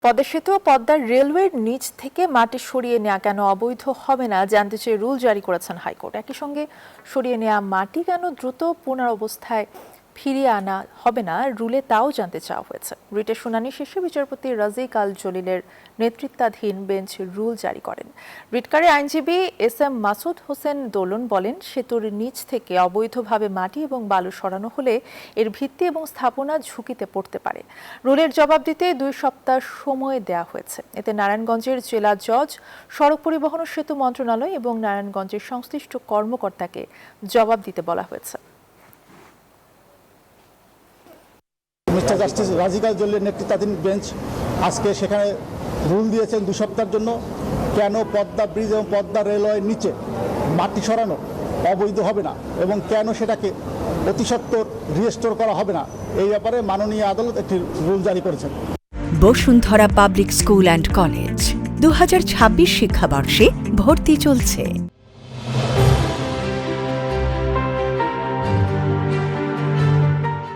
পদ্মা সেতু ও পদ্মার রেলওয়ের নিচ থেকে মাটি সরিয়ে নেওয়া কেন অবৈধ হবে না জানতে চেয়ে রুল জারি করেছেন হাইকোর্ট। একই সঙ্গে সরিয়ে নেওয়া মাটি কেন দ্রুত পুনরবস্থায় ফিরিয়ে আনা হবে না রুলে তাও জানতে চাওয়া হয়েছে। রিটের শুনানি শেষে বিচারপতি রাজিক আল জলিলের নেতৃত্বাধীন বেঞ্চ রুল জারি করেন। রিটকারী আইনজীবী এস.এম. মাসুদ হোসেন দোলন বলেন, সেতুর নিচ থেকে অবৈধভাবে মাটি এবং বালু সরানো হলে এর ভিত্তি এবং স্থাপনা ঝুঁকিতে পড়তে পারে। রুলের জবাব দিতে 2 সপ্তাহ সময় দেওয়া হয়েছে। এতে নারায়ণগঞ্জের জেলা জজ, সড়ক পরিবহন ও সেতু মন্ত্রণালয় এবং নারায়ণগঞ্জের সংশ্লিষ্ট কর্মকর্তাকে জবাব দিতে বলা হয়েছে। মিস্টার জাস্টিস রাজিক আল জলিলের নেতৃত্বাধীন বেঞ্চ আজকে সেখানে রুল দিয়েছেন 2 সপ্তাহের জন্য কেন পদ্মা ব্রিজ এবং পদ্মা রেলওয়ের নিচে মাটি সরানো অবৈধ হবে না এবং কেন সেটাকে অতি সত্বর রিস্টোর করা হবে না, এই ব্যাপারে মাননীয় আদালত একটি রুল জারি করেছেন। Bashundhara public school and college 2026 শিক্ষাবর্ষে ভর্তি চলছে।